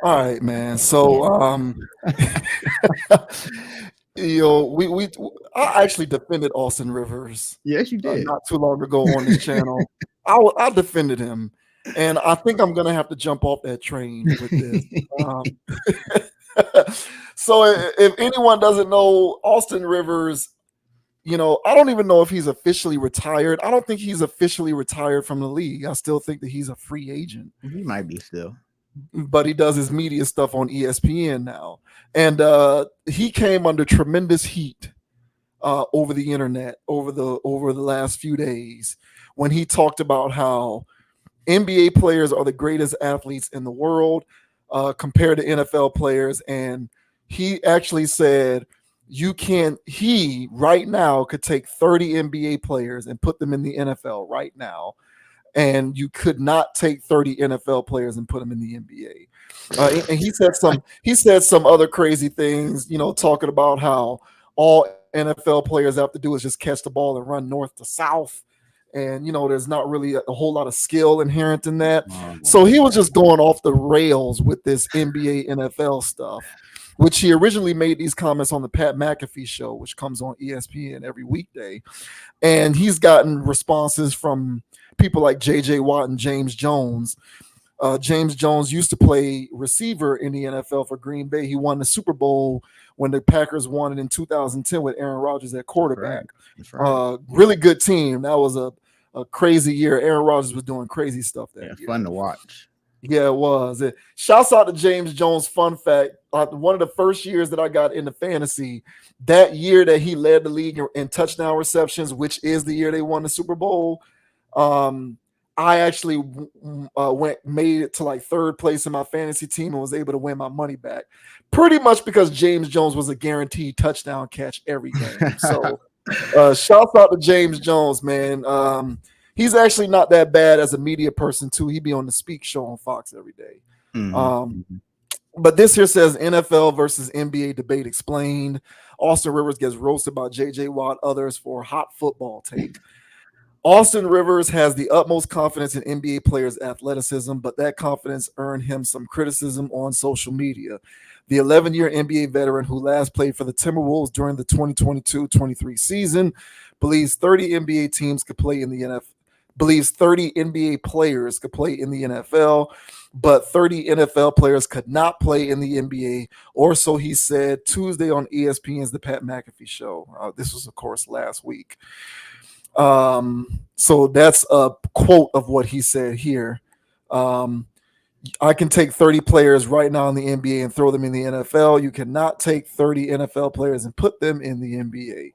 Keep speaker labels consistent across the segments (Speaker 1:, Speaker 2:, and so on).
Speaker 1: All right, man. So, we I actually defended Austin Rivers
Speaker 2: Yes, you did.
Speaker 1: not too long ago on this channel. I defended him, and I think I'm gonna have to jump off that train with this. Um, so, if anyone doesn't know, Austin Rivers, I don't even know if he's officially retired. I don't think he's officially retired from the league. I still think that he's a free agent,
Speaker 2: He might be still.
Speaker 1: but he does his media stuff on ESPN now. And he came under tremendous heat over the internet over the last few days when he talked about how NBA players are the greatest athletes in the world compared to NFL players. And he actually said he right now could take 30 NBA players and put them in the NFL right now, and you could not take 30 NFL players and put them in the NBA. And he said some other crazy things, talking about how all NFL players have to do is just catch the ball and run north to south. And there's not really a whole lot of skill inherent in that. So he was just going off the rails with this NBA NFL stuff, which he originally made these comments on the Pat McAfee show, which comes on ESPN every weekday. And he's gotten responses from people like JJ Watt and James Jones. James Jones used to play receiver in the NFL for Green Bay. He won the Super Bowl when the Packers won it in 2010 with Aaron Rodgers at quarterback.
Speaker 2: That's right.
Speaker 1: Really good team. That was a crazy year. Aaron Rodgers was doing crazy stuff that year.
Speaker 2: Fun to watch.
Speaker 1: Yeah, it was. Shouts out to James Jones. Fun fact, one of the first years that I got into fantasy, that year that he led the league in touchdown receptions, which is the year they won the Super Bowl, I actually made it to like third place in my fantasy team and was able to win my money back. Pretty much because James Jones was a guaranteed touchdown catch every game. So shouts out to James Jones, man. He's actually not that bad as a media person too. He be on the Speak show on Fox every day. But this here says NFL versus NBA debate explained. Austin Rivers gets roasted by JJ Watt, others for hot football take. Austin Rivers has the utmost confidence in NBA players' athleticism, but that confidence earned him some criticism on social media. The 11-year NBA veteran who last played for the Timberwolves during the 2022-23 season believes 30 NBA teams could play in the NFL. Believes 30 NBA players could play in the NFL, but 30 NFL players could not play in the NBA, or so he said Tuesday on ESPN's The Pat McAfee Show. This was, of course, last week. So that's a quote of what he said here. I can take 30 players right now in the NBA and throw them in the NFL. You cannot take 30 NFL players and put them in the NBA.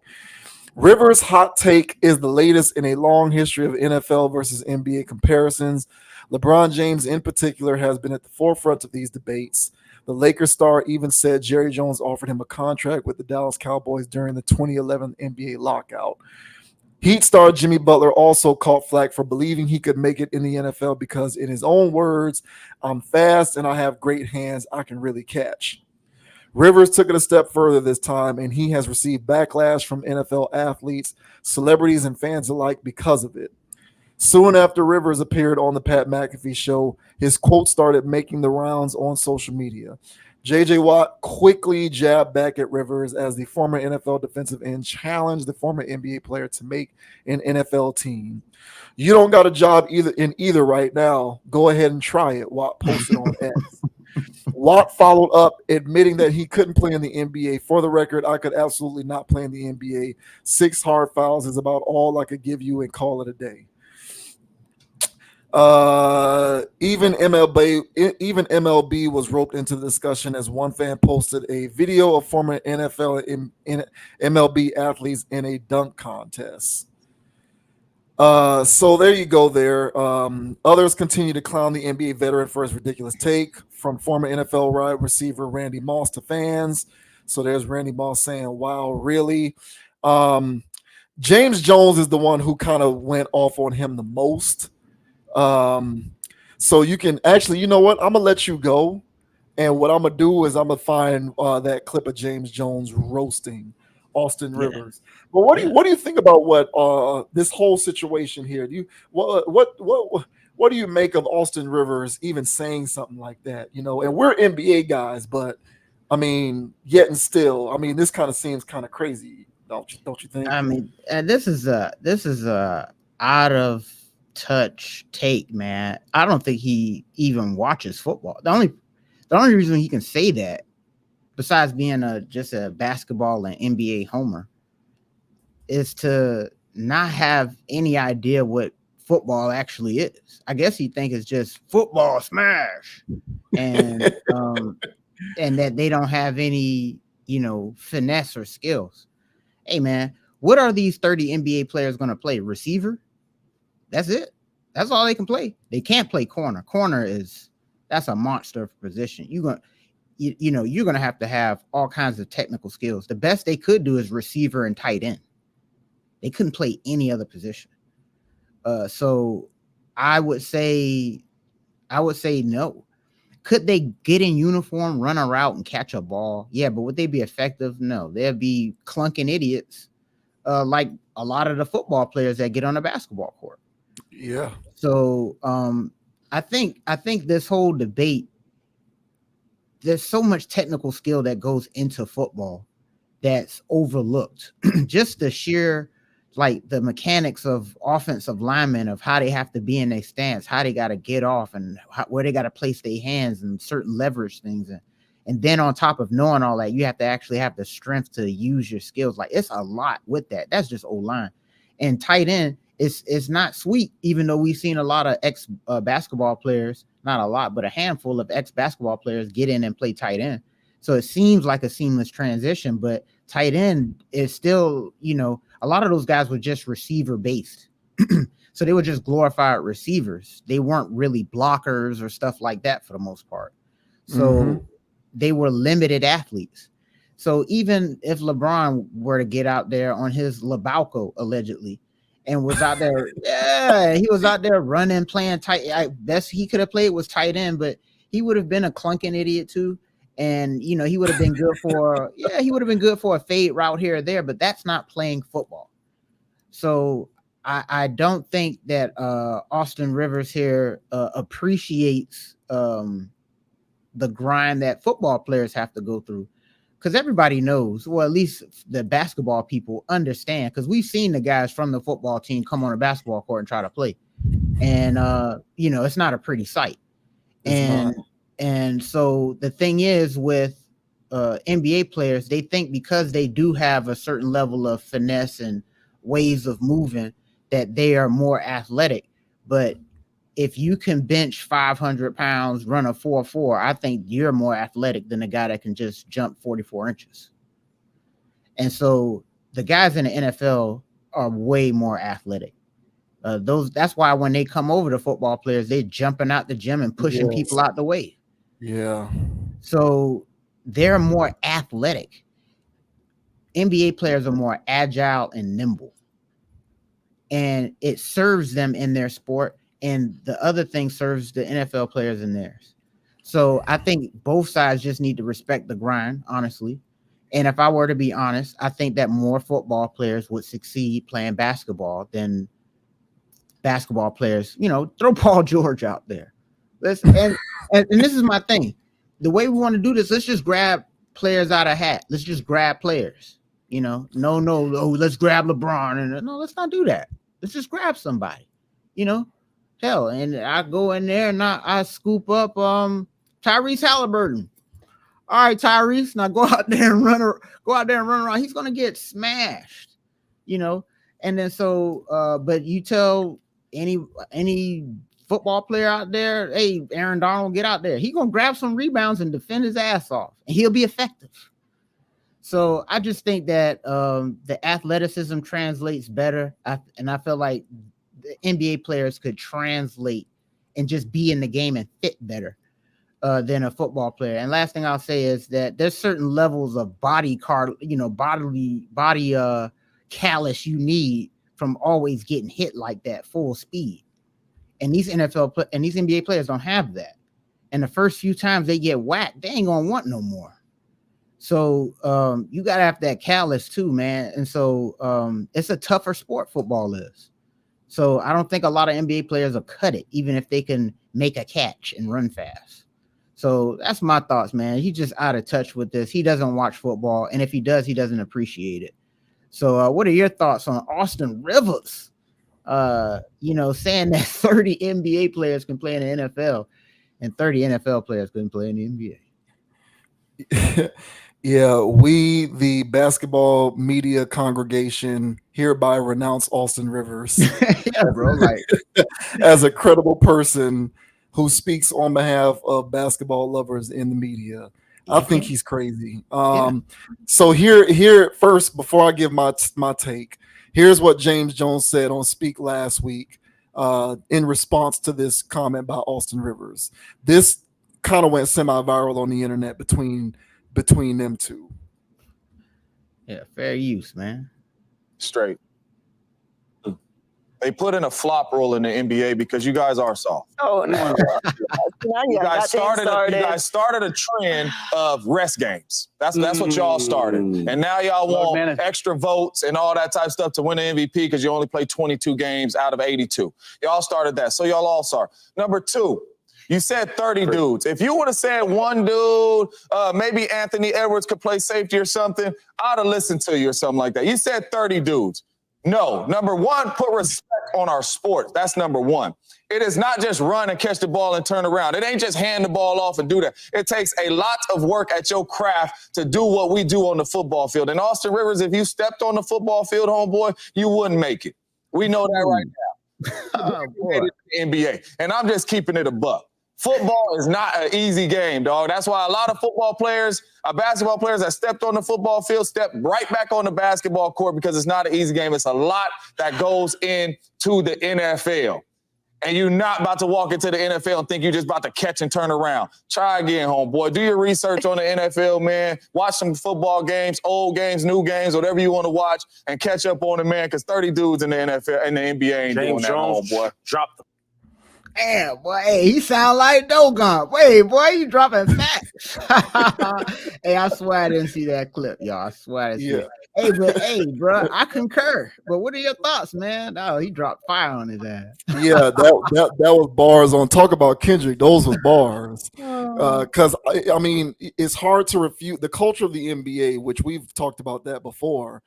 Speaker 1: Rivers' hot take is the latest in a long history of NFL versus NBA comparisons. LeBron James, in particular, has been at the forefront of these debates. The Lakers star even said Jerry Jones offered him a contract with the Dallas Cowboys during the 2011 NBA lockout. Heat star Jimmy Butler also caught flack for believing he could make it in the NFL because, in his own words, I'm fast and I have great hands I can really catch. Rivers took it a step further this time, and he has received backlash from NFL athletes, celebrities, and fans alike because of it. Soon after Rivers appeared on the Pat McAfee show, his quote started making the rounds on social media. J.J. Watt quickly jabbed back at Rivers as the former NFL defensive end challenged the former NBA player to make an NFL team. You don't got a job either right now. Go ahead and try it, Watt posted on X. Watt followed up, admitting that he couldn't play in the NBA. For the record, I could absolutely not play in the NBA. 6 hard fouls is about all I could give you and call it a day. Even MLB was roped into the discussion as one fan posted a video of former NFL and MLB athletes in a dunk contest. So there you go there. Others continue to clown the NBA veteran for his ridiculous take, from former NFL wide receiver Randy Moss to fans. So there's Randy Moss saying, wow, really? James Jones is the one who kind of went off on him the most. So you can actually, you know what? I'm going to let you go. And what I'm going to do is I'm going to find that clip of James Jones roasting Austin Rivers. But what do you think about what this whole situation here? Do you what what do you make of Austin Rivers even saying something like that? You know, and we're NBA guys, but I mean, yet and still, I mean, this kind of seems kind of crazy, don't you think?
Speaker 2: I mean, this is a out of touch take, man. I don't think he even watches football. The only reason he can say that, besides being just a basketball and NBA homer, is to not have any idea what football actually is. I guess he think it's just football smash, and and that they don't have any, finesse or skills. Hey man, what are these 30 NBA players going to play? Receiver? That's it. That's all they can play. They can't play corner. That's a monster position. You're gonna have to have all kinds of technical skills. The best they could do is receiver and tight end. They couldn't play any other position. So I would say no. Could they get in uniform, run a route, and catch a ball? Yeah, but would they be effective? No, they'd be clunking idiots, like a lot of the football players that get on a basketball court.
Speaker 1: Yeah.
Speaker 2: So I think this whole debate, there's so much technical skill that goes into football that's overlooked. Just the sheer, like, the mechanics of offensive linemen, of how they have to be in their stance, how they got to get off, and where they got to place their hands and certain leverage things. And then on top of knowing all that, you have to actually have the strength to use your skills. Like, it's a lot with that. That's just O-line. And tight end, it's not sweet, even though we've seen a lot of ex basketball players, not a lot, but a handful of ex basketball players get in and play tight end. So it seems like a seamless transition, but tight end is still, a lot of those guys were just receiver based. So they were just glorified receivers. They weren't really blockers or stuff like that for the most part. So they were limited athletes. So even if LeBron were to get out there on his Labalco, allegedly, and was out there, he was out there running, playing tight. Best he could have played was tight end, but he would have been a clunking idiot too. And he would have been good for a fade route here or there, but that's not playing football. So I don't think that Austin Rivers here appreciates the grind that football players have to go through. Because everybody knows, or at least the basketball people understand, because we've seen the guys from the football team come on a basketball court and try to play. And, it's not a pretty sight. And so the thing is with NBA players, they think because they do have a certain level of finesse and ways of moving that they are more athletic. But if you can bench 500 pounds, run a 4.4, I think you're more athletic than a guy that can just jump 44 inches. And so the guys in the NFL are way more athletic. That's why when they come over to football players, they're jumping out the gym and pushing people out the way.
Speaker 1: Yeah.
Speaker 2: So they're more athletic. NBA players are more agile and nimble. And it serves them in their sport. And the other thing serves the NFL players in theirs. So I think both sides just need to respect the grind, honestly. And if I were to be honest, I think that more football players would succeed playing basketball than basketball players. Throw Paul George out there. And this is my thing. The way we want to do this, let's just grab players out of hat. Let's just grab players. No, let's grab LeBron. And no, let's not do that. Let's just grab somebody. Hell, and I go in there and I scoop up Tyrese Halliburton. All right, Tyrese, now go out there and run around. He's gonna get smashed, And then but you tell any football player out there, hey, Aaron Donald, get out there. He's gonna grab some rebounds and defend his ass off, and he'll be effective. So I just think that the athleticism translates better, and I feel like the NBA players could translate and just be in the game and fit better than a football player. And last thing I'll say is that there's certain levels of body callus you need from always getting hit like that full speed. And these NBA players don't have that. And the first few times they get whacked, they ain't gonna want no more. So you gotta have that callus too, man. And so it's a tougher sport, football is. So I don't think a lot of NBA players will cut it, even if they can make a catch and run fast. So that's my thoughts, man. He's just out of touch with this. He doesn't watch football, and if he does, he doesn't appreciate it. So what are your thoughts on Austin Rivers? Saying that 30 NBA players can play in the NFL and 30 NFL players couldn't play in the
Speaker 1: NBA. Yeah, we, the basketball media congregation, hereby renounce Austin Rivers.
Speaker 2: Yeah, bro. Like,
Speaker 1: as a credible person who speaks on behalf of basketball lovers in the media. I think he's crazy. So here first, before I give my take, here's what James Jones said on Speak last week in response to this comment by Austin Rivers. This kind of went semi-viral on the internet between them two.
Speaker 3: Yeah, fair use, man.
Speaker 4: Straight. They put in a flop rule in the NBA because you guys are soft.
Speaker 5: Oh no!
Speaker 4: You guys started a trend of rest games. That's what y'all started, and now y'all want extra votes and all that type of stuff to win the MVP because you only play 22 games out of 82. Y'all started that, so y'all all start. Number two. You said 30 dudes. If you would have said one dude, maybe Anthony Edwards could play safety or something, I'd have listened to you or something like that. You said 30 dudes. No. Number one, put respect on our sport. That's number one. It is not just run and catch the ball and turn around. It ain't just hand the ball off and do that. It takes a lot of work at your craft to do what we do on the football field. And Austin Rivers, if you stepped on the football field, homeboy, you wouldn't make it. We know that right now. NBA. And I'm just keeping it a buck. Football is not an easy game, dog. That's why a lot of football players, basketball players that stepped on the football field, step right back on the basketball court because it's not an easy game. It's a lot that goes into the NFL. And you're not about to walk into the NFL and think you're just about to catch and turn around. Try again, homeboy. Do your research on the NFL, man. Watch some football games, old games, new games, whatever you want to watch, and catch up on it, man, because 30 dudes in the NFL and the NBA ain't doing that, homeboy.
Speaker 3: Drop the
Speaker 2: damn, boy, hey, he sound like Dogon. Wait, boy, you dropping facts. Hey, I swear I didn't see that clip, y'all. I swear I didn't see it. Hey, bro, I concur. But what are your thoughts, man? Oh, he dropped fire on his ass.
Speaker 1: Yeah, that was bars on. Talk about Kendrick. Those was bars. Because, I mean, it's hard to refute the culture of the NBA, which we've talked about that before,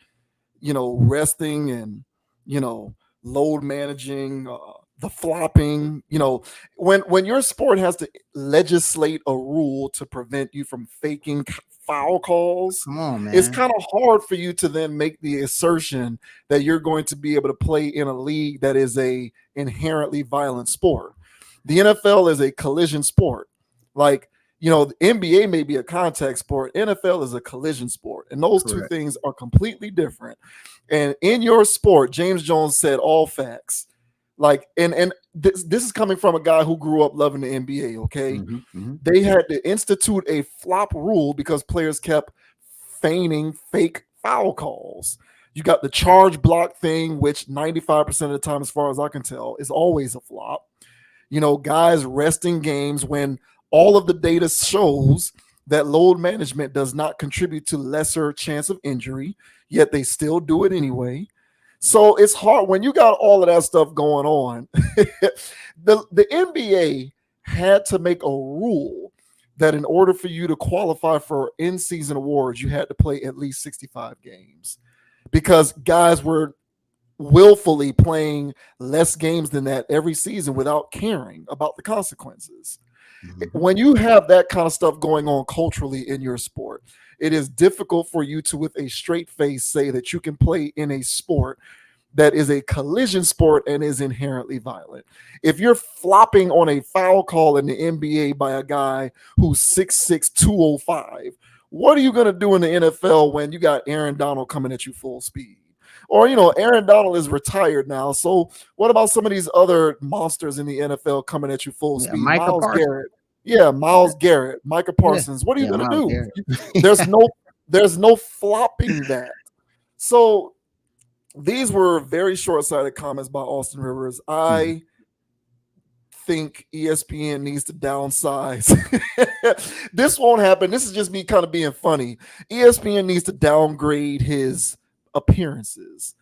Speaker 1: resting and, load managing, the flopping, when your sport has to legislate a rule to prevent you from faking foul calls,
Speaker 2: come on, man.
Speaker 1: It's kind of hard for you to then make the assertion that you're going to be able to play in a league that is a inherently violent sport. The NFL is a collision sport. Like, the NBA may be a contact sport. NFL is a collision sport. And those two things are completely different. And in your sport, James Jones said all facts. Like, and this is coming from a guy who grew up loving the NBA, okay? They had to institute a flop rule because players kept feigning fake foul calls. You got the charge block thing, which 95% of the time, as far as I can tell, is always a flop. Guys resting games when all of the data shows that load management does not contribute to lesser chance of injury, yet they still do it anyway. So it's hard when you got all of that stuff going on. The NBA had to make a rule that in order for you to qualify for in-season awards, you had to play at least 65 games because guys were willfully playing less games than that every season without caring about the consequences. When you have that kind of stuff going on culturally in your sport, it is difficult for you to, with a straight face, say that you can play in a sport that is a collision sport and is inherently violent. If you're flopping on a foul call in the NBA by a guy who's 6'6", 205, what are you going to do in the NFL when you got Aaron Donald coming at you full speed? Or, Aaron Donald is retired now. So what about some of these other monsters in the NFL coming at you full speed? Myles Garrett. Yeah, Myles Garrett, Micah Parsons. What are you going to do? There's no flopping that. So these were very short-sighted comments by Austin Rivers. I think ESPN needs to downsize. This won't happen. This is just me kind of being funny. ESPN needs to downgrade his appearances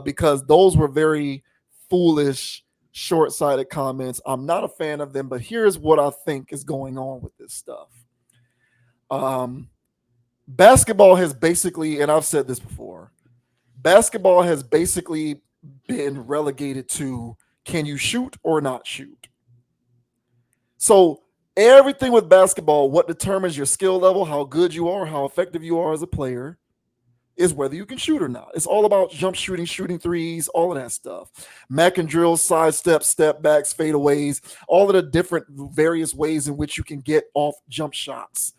Speaker 1: because those were very foolish, short-sighted comments. I'm not a fan of them, but here's what I think is going on with this stuff. Basketball has basically, and I've said this before, basketball has basically been relegated to, can you shoot or not shoot? So everything with basketball, what determines your skill level, how good you are, how effective you are as a player, is whether you can shoot or not. It's all about jump shooting, shooting threes, all of that stuff. Mac and drills, side steps, step backs, fadeaways, all of the different various ways in which you can get off jump shots.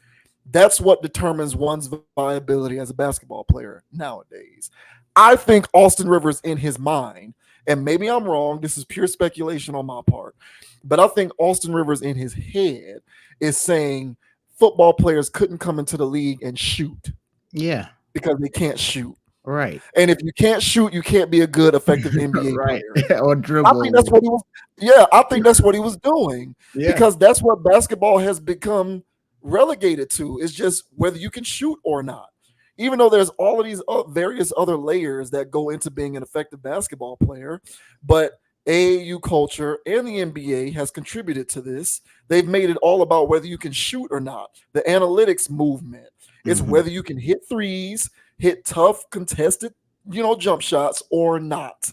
Speaker 1: That's what determines one's viability as a basketball player nowadays. I think Austin Rivers, in his mind, and maybe I'm wrong, this is pure speculation on my part, but I think Austin Rivers in his head is saying football players couldn't come into the league and shoot.
Speaker 2: Yeah.
Speaker 1: Because they can't shoot.
Speaker 2: Right.
Speaker 1: And if you can't shoot, you can't be a good, effective NBA
Speaker 2: right.
Speaker 1: player.
Speaker 2: Or dribble.
Speaker 1: I think that's what he was. Yeah, I think that's what he was doing.
Speaker 2: Yeah.
Speaker 1: Because that's what basketball has become relegated to. It's just whether you can shoot or not. Even though there's all of these various other layers that go into being an effective basketball player, but AAU culture and the NBA has contributed to this. They've made it all about whether you can shoot or not. The analytics movement. It's whether you can hit threes, hit tough, contested, jump shots or not.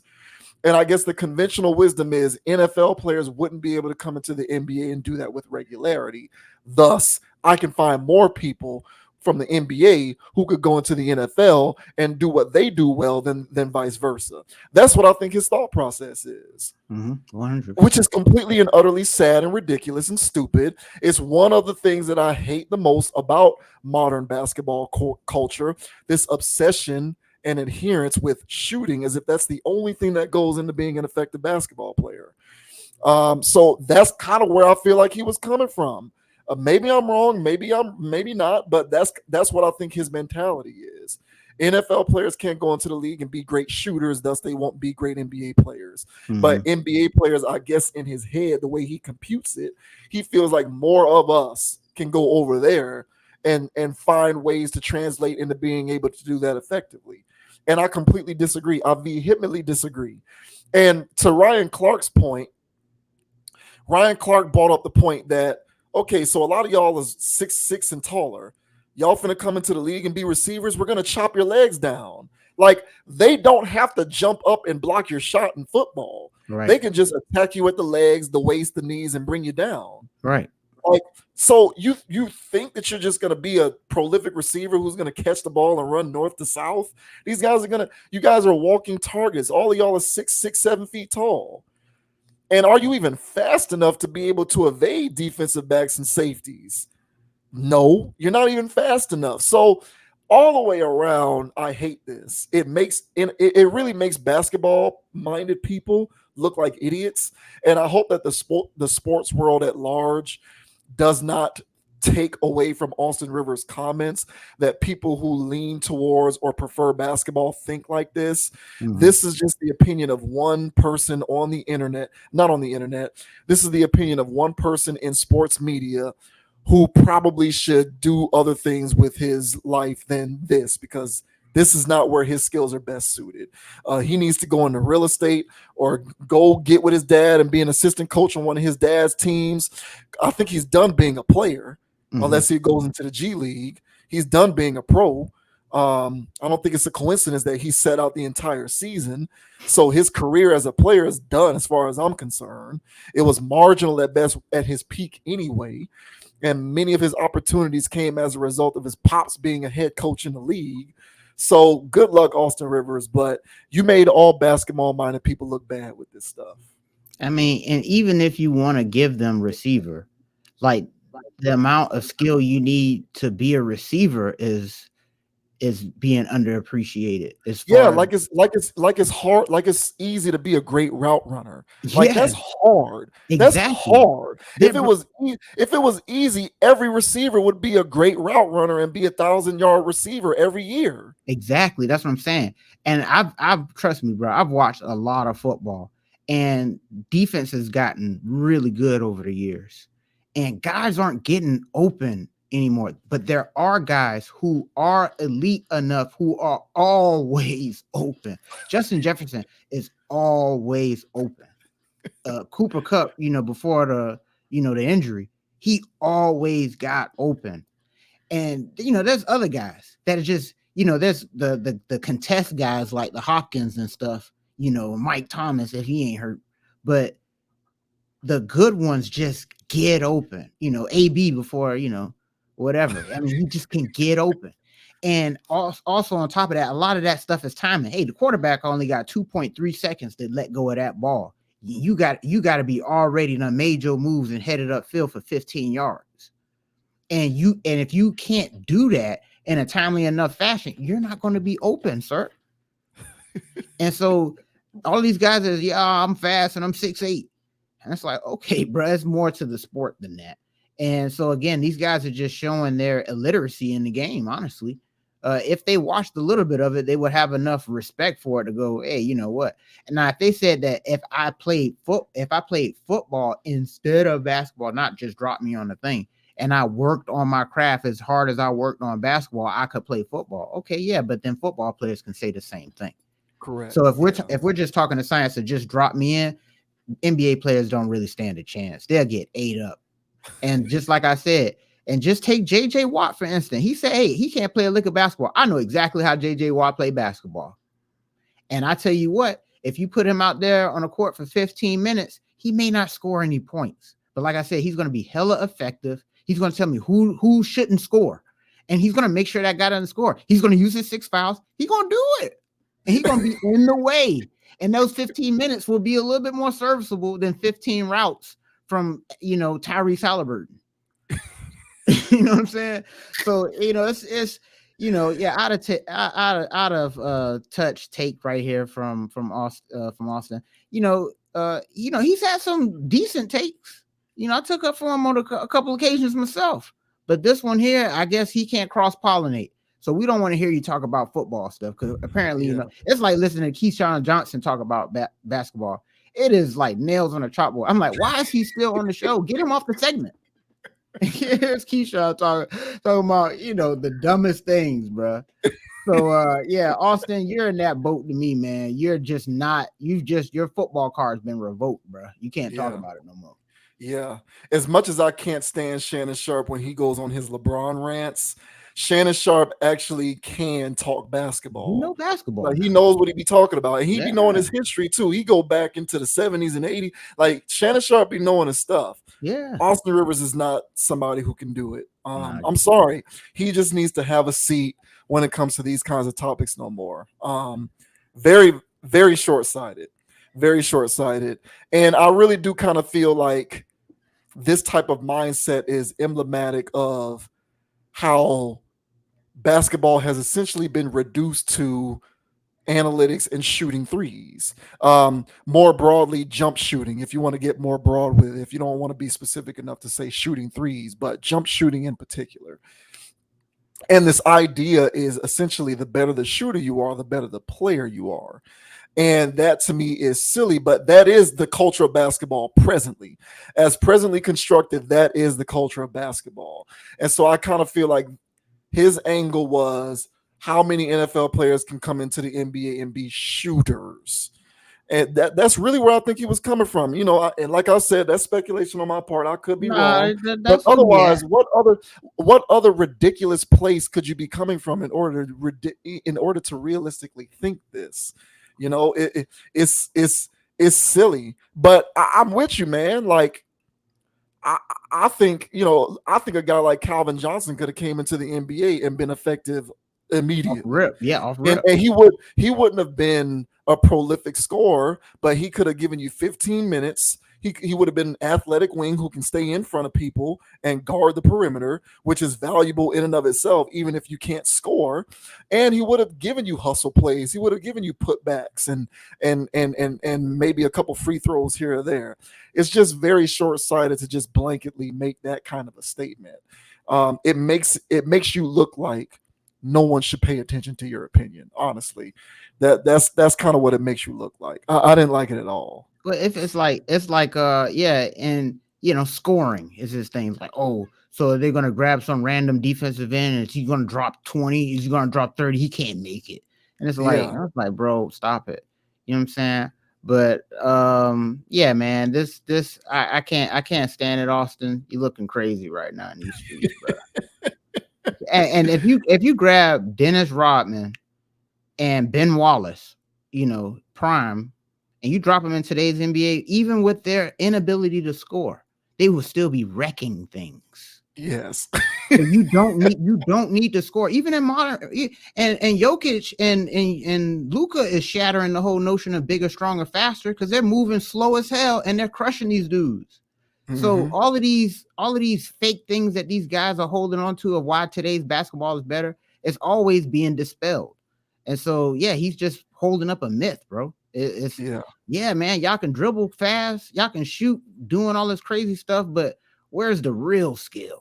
Speaker 1: And I guess the conventional wisdom is NFL players wouldn't be able to come into the NBA and do that with regularity. Thus, I can find more people from the NBA who could go into the NFL and do what they do well than vice versa. That's what I think his thought process is.
Speaker 2: 100%.
Speaker 1: Which is completely and utterly sad and ridiculous and stupid. It's one of the things that I hate the most about modern basketball culture, this obsession and adherence with shooting as if that's the only thing that goes into being an effective basketball player. So that's kind of where I feel like he was coming from. Maybe I'm wrong, maybe not, but that's what I think his mentality is. NFL players can't go into the league and be great shooters, thus they won't be great NBA players. But NBA players, I guess in his head, the way he computes it, he feels like more of us can go over there and find ways to translate into being able to do that effectively. And I completely disagree. I vehemently disagree. And to Ryan Clark's point, Ryan Clark brought up the point that, okay, so a lot of y'all is 6'6" and taller. Y'all finna come into the league and be receivers. We're gonna chop your legs down. Like, they don't have to jump up and block your shot in football.
Speaker 2: Right.
Speaker 1: They can just attack you at the legs, the waist, the knees, and bring you down.
Speaker 2: Right.
Speaker 1: Like, so you think that you're just gonna be a prolific receiver who's gonna catch the ball and run north to south? You guys are walking targets. All of y'all are 6'6", 7 feet tall. And are you even fast enough to be able to evade defensive backs and safeties? No, you're not even fast enough. So all the way around, I hate this. It really makes basketball-minded people look like idiots. And I hope that the sports world at large does not take away from Austin Rivers' comments that people who lean towards or prefer basketball think like this. This is just the opinion of one person on the internet, not on the internet. This is the opinion of one person in sports media who probably should do other things with his life than this, because this is not where his skills are best suited. He needs to go into real estate or go get with his dad and be an assistant coach on one of his dad's teams. I think he's done being a player. Unless he goes into the G League. He's done being a pro. I don't think it's a coincidence that he set out the entire season. So his career as a player is done as far as I'm concerned. It was marginal at best at his peak anyway. And many of his opportunities came as a result of his pops being a head coach in the league. So good luck, Austin Rivers. But you made all basketball-minded people look bad with this stuff.
Speaker 2: I mean, and even if you want to give them receiver, like, the amount of skill you need to be a receiver is being underappreciated.
Speaker 1: Like it's hard, like it's easy to be a great route runner. Like, that's hard.
Speaker 2: Exactly.
Speaker 1: That's hard. If it was easy, every receiver would be a great route runner and be 1,000-yard receiver every year.
Speaker 2: Exactly. That's what I'm saying. And I've trust me, bro, I've watched a lot of football, and defense has gotten really good over the years. And guys aren't getting open anymore. But there are guys who are elite enough who are always open. Justin Jefferson is always open. Cooper Kupp, before the injury, he always got open. And there's other guys that are just, there's the contest guys like the Hopkins and stuff, Mike Thomas if he ain't hurt. But the good ones just get open, AB before, whatever. I mean, he just can get open. And also on top of that, a lot of that stuff is timing. Hey, the quarterback only got 2.3 seconds to let go of that ball. You got to be already done made your moves and headed upfield for 15 yards. And if you can't do that in a timely enough fashion, you're not going to be open, sir. And so all these guys is, I'm fast and I'm 6'8". And it's like, okay, bro, it's more to the sport than that. And so again, these guys are just showing their illiteracy in the game, honestly. If they watched a little bit of it, they would have enough respect for it to go, hey, you know what? And now if they said that if I played football instead of basketball, not just drop me on the thing, and I worked on my craft as hard as I worked on basketball, I could play football. Okay, yeah, but then football players can say the same thing.
Speaker 1: Correct.
Speaker 2: So if we're just talking to science to just drop me in, NBA players don't really stand a chance. They'll get ate up. And just like I said, and just take JJ Watt, for instance. He said, hey, he can't play a lick of basketball. I know exactly how JJ Watt played basketball. And I tell you what, if you put him out there on a court for 15 minutes, he may not score any points. But like I said, he's going to be hella effective. He's going to tell me who shouldn't score. And he's going to make sure that guy doesn't score. He's going to use his 6 fouls. He's going to do it. And he's going to be in the way. And those 15 minutes will be a little bit more serviceable than 15 routes from, Tyrese Halliburton. You know what I'm saying? So, it's out of touch take right here from Austin. He's had some decent takes. I took up for him on a couple occasions myself. But this one here, I guess he can't cross-pollinate. So we don't want to hear you talk about football stuff because apparently, it's like listening to Keyshawn Johnson talk about basketball. It is like nails on a chalkboard. I'm like, why is he still on the show? Get him off the segment. Here's Keyshawn talking about, the dumbest things, bro. So, Austin, you're in that boat to me, man. You're just not, your football card's been revoked, bro. You can't talk about it no more.
Speaker 1: Yeah. As much as I can't stand Shannon Sharpe when he goes on his LeBron rants, Shannon Sharpe actually can talk basketball.
Speaker 2: No basketball.
Speaker 1: Like he knows what he be talking about. And he be knowing his history too. He go back into the 70s and 80s. Like Shannon Sharpe be knowing his stuff.
Speaker 2: Yeah.
Speaker 1: Austin Rivers is not somebody who can do it. I'm sorry. He just needs to have a seat when it comes to these kinds of topics no more. Very, very short-sighted. Very short-sighted. And I really do kind of feel like this type of mindset is emblematic of how basketball has essentially been reduced to analytics and shooting threes. More broadly, jump shooting, if you want to get more broad with it, if you don't want to be specific enough to say shooting threes, but jump shooting in particular. And this idea is essentially the better the shooter you are, the better the player you are. And that to me is silly, but that is the culture of basketball presently. As presently constructed, that is the culture of basketball. And so I kind of feel like his angle was how many NFL players can come into the NBA and be shooters. And that's really where I think he was coming from. And like I said, that's speculation on my part. I could be wrong. But otherwise, what other ridiculous place could you be coming from in order to realistically think this? It's silly. But I'm with you, man. Like I think a guy like Calvin Johnson could have came into the NBA and been effective immediately.
Speaker 2: Off rip.
Speaker 1: And he wouldn't have been a prolific scorer, but he could have given you 15 minutes. He would have been an athletic wing who can stay in front of people and guard the perimeter, which is valuable in and of itself, even if you can't score. And he would have given you hustle plays. He would have given you putbacks and maybe a couple free throws here or there. It's just very short-sighted to just blanketly make that kind of a statement. It makes you look like no one should pay attention to your opinion. Honestly, that's kind of what it makes you look like. I didn't like it at all.
Speaker 2: But if it's like, and scoring is his thing. Like, So they're gonna grab some random defensive end, and is he gonna drop 20? Is he gonna drop 30? He can't make it. And it's like, I was like, bro, stop it. You know what I'm saying? But yeah, man, this I can't stand it, Austin. You're looking crazy right now in these streets, bro. and if you grab Dennis Rodman and Ben Wallace, you know, prime, and you drop them in today's NBA, even with their inability to score, they will still be wrecking things.
Speaker 1: Yes.
Speaker 2: So you don't need to score even in modern, and Jokic and Luka is shattering the whole notion of bigger, stronger, faster, because they're moving slow as hell and they're crushing these dudes. So all of these fake things that these guys are holding on to of why today's basketball is better is always being dispelled. And so yeah, he's just holding up a myth, bro. Yeah, man, y'all can dribble fast, y'all can shoot, doing all this crazy stuff, but where's the real skill?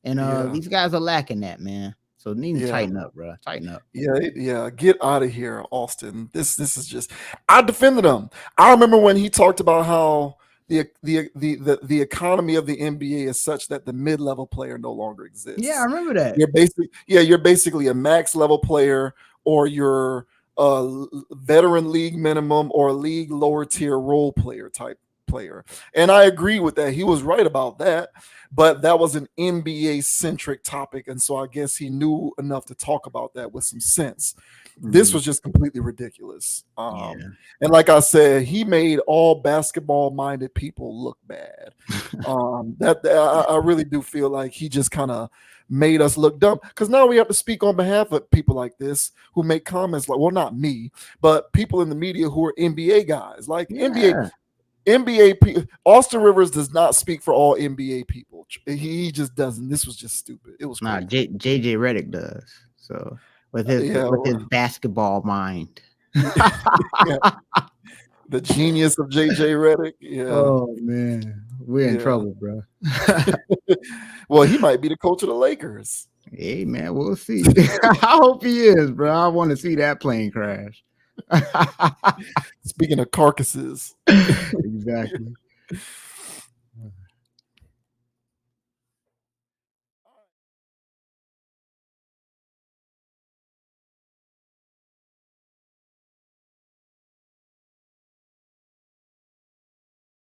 Speaker 2: And these guys are lacking that, man. So need to tighten up, bro. Tighten up.
Speaker 1: Yeah. Get out of here, Austin. This is just. I defended him. I remember when he talked about how the economy of the NBA is such that the mid-level player no longer exists.
Speaker 2: Yeah, I remember that.
Speaker 1: You're basically a max level player, or you're a veteran league minimum or a league lower tier role player type player. And I agree with that. He was right about that, but that was an NBA centric topic. And so I guess he knew enough to talk about that with some sense. This was just completely ridiculous. And like I said, he made all basketball minded people look bad. I really do feel like he just kind of made us look dumb, because now we have to speak on behalf of people like this who make comments like, well, not me, but people in the media who are NBA guys, like NBA people. Austin Rivers does not speak for all NBA people. He just doesn't. This was just stupid. It was
Speaker 2: JJ Redick does. So with his basketball mind.
Speaker 1: The genius of JJ Redick. Yeah.
Speaker 2: Oh man, we're in trouble, bro.
Speaker 1: Well, he might be the coach of the Lakers.
Speaker 2: Hey man, we'll see. I hope he is, bro. I want to see that plane crash.
Speaker 1: Speaking of carcasses.
Speaker 2: Exactly.